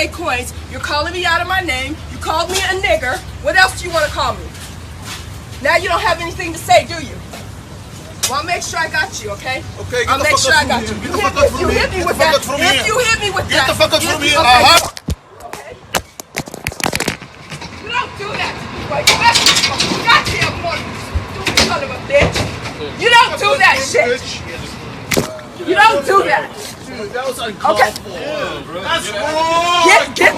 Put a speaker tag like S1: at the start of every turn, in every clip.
S1: pay coins. You're calling me out of my name. You called me a nigger. What else do you want to call me? Now you don't have anything to say, do you? Well, I'll make sure I got you, okay?
S2: Okay,
S1: I'll make sure I got you. If you hit me with that, if you hit me with that,
S2: get the fuck up from here.
S1: Okay. You don't do that. Well, you better be goddamn morning, stupid son of a bitch. You don't do that shit. You don't do that.
S2: Dude, that was uncalled for. That's wrong.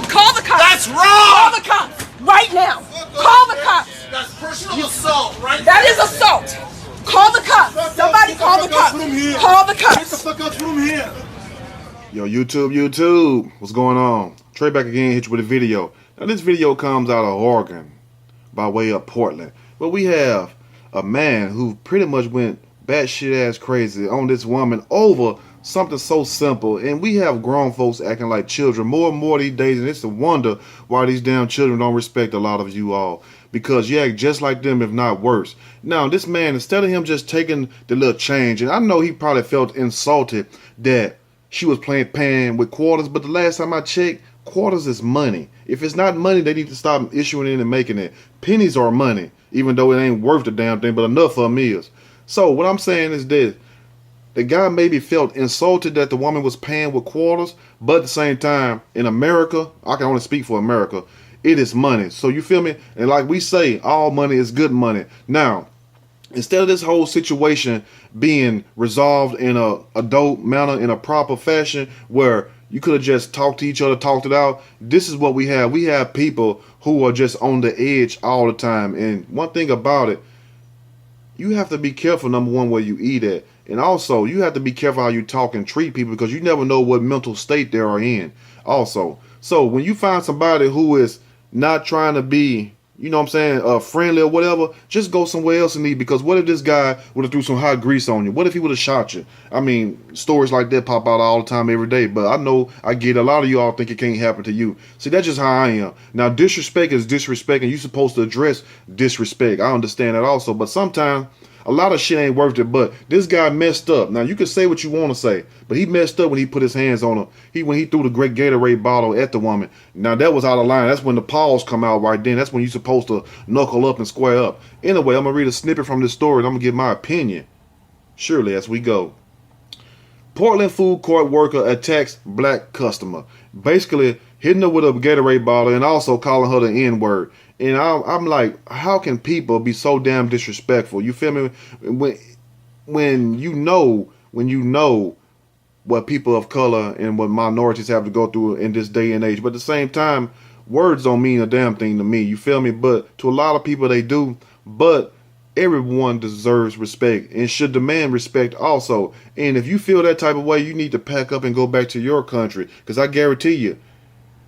S1: Call the cops.
S2: That's wrong.
S1: Call the cops right now. Call the cops.
S2: That's personal assault, right?
S1: That is assault. Call the cops. Somebody call the cops. Call the cops.
S2: Get the fuck up from here.
S3: Yo, YouTube, what's going on? Trey back again, hit you with a video. Now this video comes out of Oregon, by way of Portland. But we have a man who pretty much went batshit ass crazy on this woman over something so simple. And we have grown folks acting like children more and more these days, and it's a wonder why these damn children don't respect a lot of you all. Because you act just like them, if not worse. Now, this man, instead of him just taking the little change, and I know he probably felt insulted that she was paying with quarters, but the last time I checked, quarters is money. If it's not money, they need to stop issuing it and making it. Pennies are money, even though it ain't worth the damn thing, but enough for them is. So what I'm saying is this. The guy maybe felt insulted that the woman was paying with quarters, but at the same time, in America, I can only speak for America, it is money. So you feel me? And like we say, all money is good money. Now, instead of this whole situation being resolved in a adult manner, in a proper fashion, where you could have just talked to each other, talked it out, this is what we have. We have people who are just on the edge all the time. And one thing about it, you have to be careful, number one, where you eat at. And also, you have to be careful how you talk and treat people, because you never know what mental state they are in also. So when you find somebody who is not trying to be, you know what I'm saying, friendly or whatever, just go somewhere else and eat. Because what if this guy would have threw some hot grease on you? What if he would have shot you? I mean, stories like that pop out all the time, every day. But I know, I get a lot of you all think it can't happen to you. See, that's just how I am. Now, disrespect is disrespect, and you're supposed to address disrespect. I understand that also. But sometimes a lot of shit ain't worth it. But this guy messed up. Now, you can say what you want to say, but he messed up when he put his hands on her. When he threw the great Gatorade bottle at the woman. Now, that was out of line. That's when the paws come out right then. That's when you're supposed to knuckle up and square up. Anyway, I'm going to read a snippet from this story, and I'm going to give my opinion. Surely, as we go. Portland food court worker attacks black customer. Basically, hitting her with a Gatorade bottle and also calling her the N-word. And I'm like, how can people be so damn disrespectful? You feel me? When you know what people of color and what minorities have to go through in this day and age. But at the same time, words don't mean a damn thing to me. You feel me? But to a lot of people, they do. But everyone deserves respect and should demand respect also. And if you feel that type of way, you need to pack up and go back to your country. Because I guarantee you,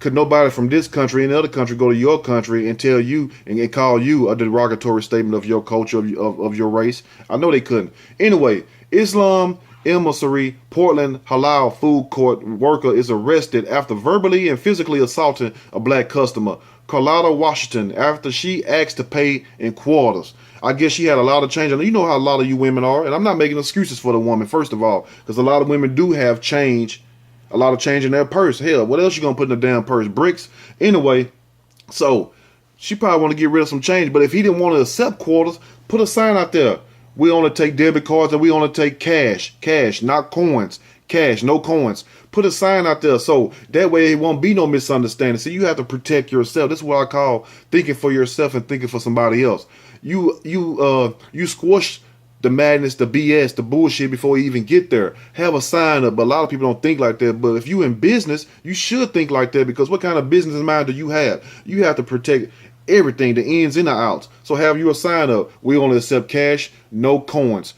S3: could nobody from this country and other country go to your country and tell you and call you a derogatory statement of your culture, of your race? I know they couldn't. Anyway, Islam Emissary Portland halal food court worker is arrested after verbally and physically assaulting a black customer, Carlotta Washington, after she asked to pay in quarters. I guess she had a lot of change. You know how a lot of you women are, and I'm not making excuses for the woman, first of all, because a lot of women do have change. A lot of change in their purse. Hell, what else you gonna put in the damn purse? Bricks? Anyway, so she probably want to get rid of some change. But if he didn't want to accept quarters, put a sign out there. We only take debit cards and we only take cash. Cash, not coins. Cash, no coins. Put a sign out there so that way it won't be no misunderstanding. See, you have to protect yourself. This is what I call thinking for yourself and thinking for somebody else. You squash the madness, the BS, the bullshit before you even get there. Have a sign up, but a lot of people don't think like that. But if you in business, you should think like that, because what kind of business mind do you have? You have to protect everything, the ins and the outs. So have you a sign up. We only accept cash, no coins,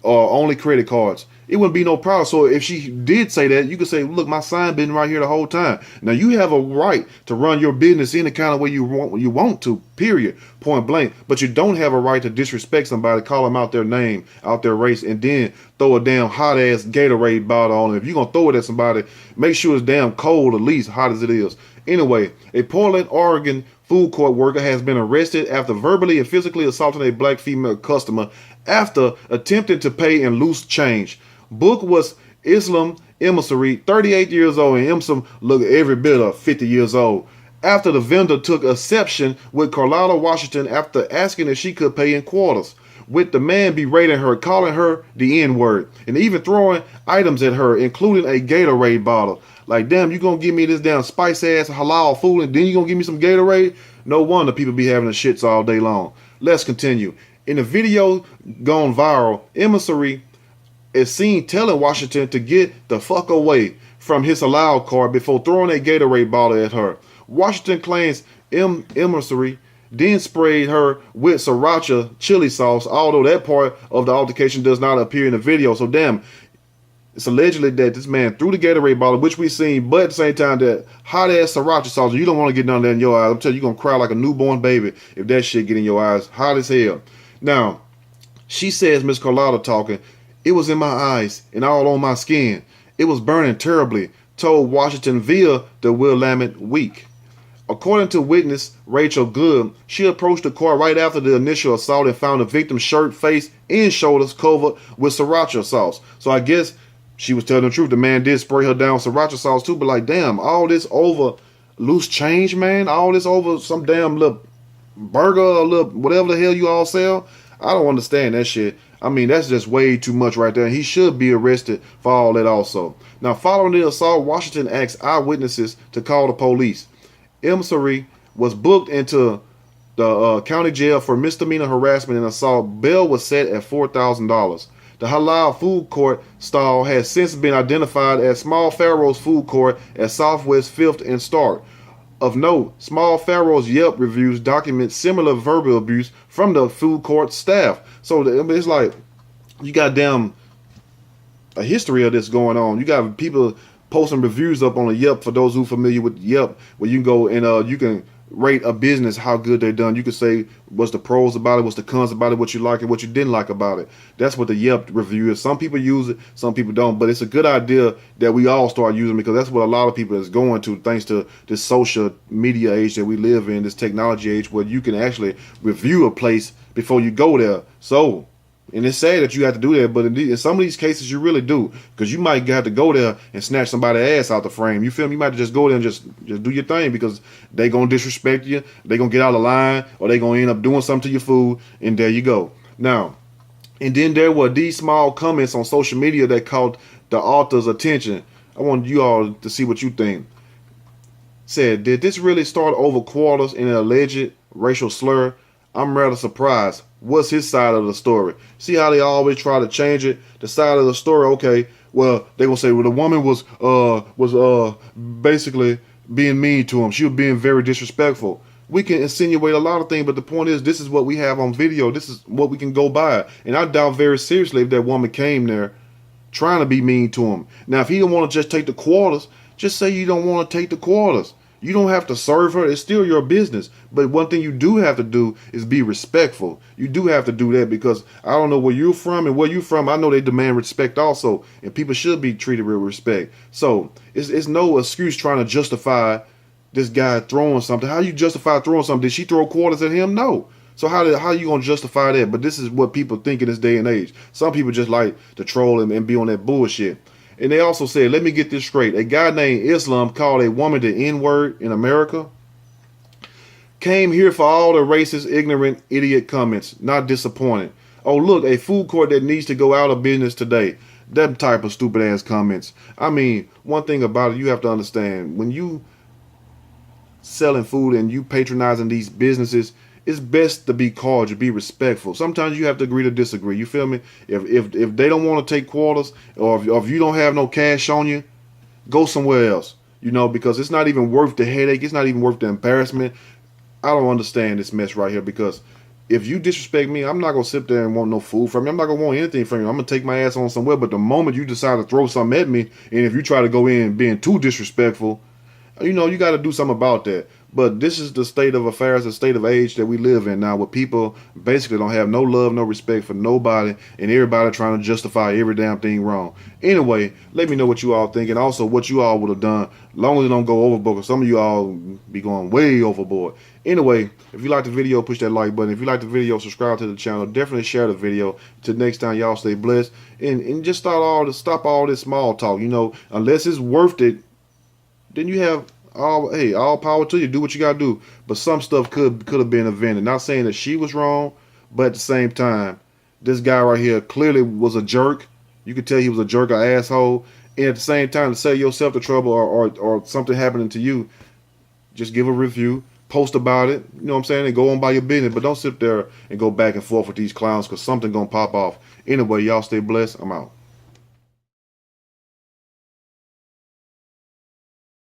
S3: only credit cards. It wouldn't be no problem. So if she did say that, you could say, look, my sign been right here the whole time. Now you have a right to run your business any kind of way you want to, period, point blank. But you don't have a right to disrespect somebody, call them out their name, out their race, and then throw a damn hot ass Gatorade bottle on them. If you're gonna throw it at somebody, make sure it's damn cold, at least hot as it is. Anyway, a Portland, Oregon food court worker has been arrested after verbally and physically assaulting a black female customer after attempting to pay in loose change. Book was Islam emissary, 38 years old, and Emsom looked every bit of 50 years old. After the vendor took exception with Carlotta Washington after asking if she could pay in quarters, with the man berating her, calling her the N-word, and even throwing items at her, including a Gatorade bottle. Like, damn, you gonna give me this damn spice-ass halal food, and then you gonna give me some Gatorade? No wonder people be having the shits all day long. Let's continue. In the video gone viral, emissary is seen telling Washington to get the fuck away from his halal card before throwing a Gatorade bottle at her. Washington claims emissary then sprayed her with sriracha chili sauce, although that part of the altercation does not appear in the video. So damn, it's allegedly that this man threw the Gatorade bottle, which we seen, but at the same time that hot ass sriracha sauce, you don't want to get down there in your eyes. I'm telling you, you're gonna cry like a newborn baby if that shit get in your eyes. Hot as hell. Now, she says, Miss Carlotta talking, it was in my eyes and all on my skin. It was burning terribly, told Washington via the Willamette Week. According to witness Rachel Good, she approached the car right after the initial assault and found the victim's shirt, face, and shoulders covered with sriracha sauce. So I guess she was telling the truth. The man did spray her down with sriracha sauce too, but like, damn, all this over loose change, man. All this over some damn little burger or little whatever the hell you all sell. I don't understand that shit. I mean, that's just way too much right there. He should be arrested for all that also. Now, following the assault, Washington asked eyewitnesses to call the police. Emissary was booked into the county jail for misdemeanor harassment and assault. Bail was set at $4,000. The halal food court stall has since been identified as Small Pharaoh's Food Court at Southwest 5th and Stark. Of note, Small Pharaoh's Yelp reviews document similar verbal abuse from the food court staff. So it's like, you got damn a history of this going on. You got people posting reviews up on the Yelp, for those who are familiar with Yelp, where you can go and you can rate a business, how good they're done. You can say what's the pros about it, what's the cons about it, what you like and what you didn't like about it. That's what the Yelp review is. Some people use it, some people don't, but it's a good idea that we all start using, because that's what a lot of people is going to, thanks to this social media age that we live in, this technology age, where you can actually review a place before you go there. So, and it's sad that you have to do that, but in some of these cases you really do, because you might have to go there and snatch somebody's ass out the frame. You feel me? You might just go there and just do your thing, because they gonna disrespect you, they gonna get out of line, or they gonna end up doing something to your food, and there you go. Now, and then there were these small comments on social media that caught the author's attention. I want you all to see what you think. Said, did this really start over quarters in an alleged racial slur? I'm rather surprised. What's his side of the story? See how they always try to change it? The side of the story, okay, well, they gonna say, well, the woman was basically being mean to him. She was being very disrespectful. We can insinuate a lot of things, but the point is, this is what we have on video. This is what we can go by. And I doubt very seriously if that woman came there trying to be mean to him. Now, if he don't want to just take the quarters, just say you don't want to take the quarters. You don't have to serve her. It's still your business. But one thing you do have to do is be respectful. You do have to do that, because I don't know where you're from and where you're from. I know they demand respect also, and people should be treated with respect. So it's no excuse trying to justify this guy throwing something. How you justify throwing something? Did she throw quarters at him? No. So how are you going to justify that? But this is what people think in this day and age. Some people just like to troll and be on that bullshit. And they also said, let me get this straight. A guy named Islam called a woman the N-word in America. Came here for all the racist, ignorant, idiot comments. Not disappointed. Oh, look, a food court that needs to go out of business today. That type of stupid ass comments. I mean, one thing about it, you have to understand. When you selling food and you patronizing these businesses, it's best to be cordial, be respectful. Sometimes you have to agree to disagree. You feel me? If they don't want to take quarters, or if you don't have no cash on you, go somewhere else. You know, because it's not even worth the headache. It's not even worth the embarrassment. I don't understand this mess right here, because if you disrespect me, I'm not going to sit there and want no food from you. I'm not going to want anything from you. I'm going to take my ass on somewhere. But the moment you decide to throw something at me, and if you try to go in being too disrespectful, you know, you got to do something about that. But this is the state of affairs, the state of age that we live in now, where people basically don't have no love, no respect for nobody, and everybody trying to justify every damn thing wrong. Anyway, let me know what you all think, and also what you all would have done, long as it don't go overboard, because some of you all be going way overboard. Anyway, if you like the video, push that like button. If you like the video, subscribe to the channel. Definitely share the video. Till next time, y'all stay blessed, and just stop all this small talk. You know, unless it's worth it, then you have all power to you. Do what you gotta do. But some stuff could have been invented. Not saying that she was wrong, but at the same time, this guy right here clearly was a jerk. You could tell he was a jerk, an asshole. And at the same time, to save yourself the trouble or something happening to you, just give a review, post about it. You know what I'm saying? And go on by your business. But don't sit there and go back and forth with these clowns, because something gonna pop off. Anyway, y'all stay blessed. I'm out.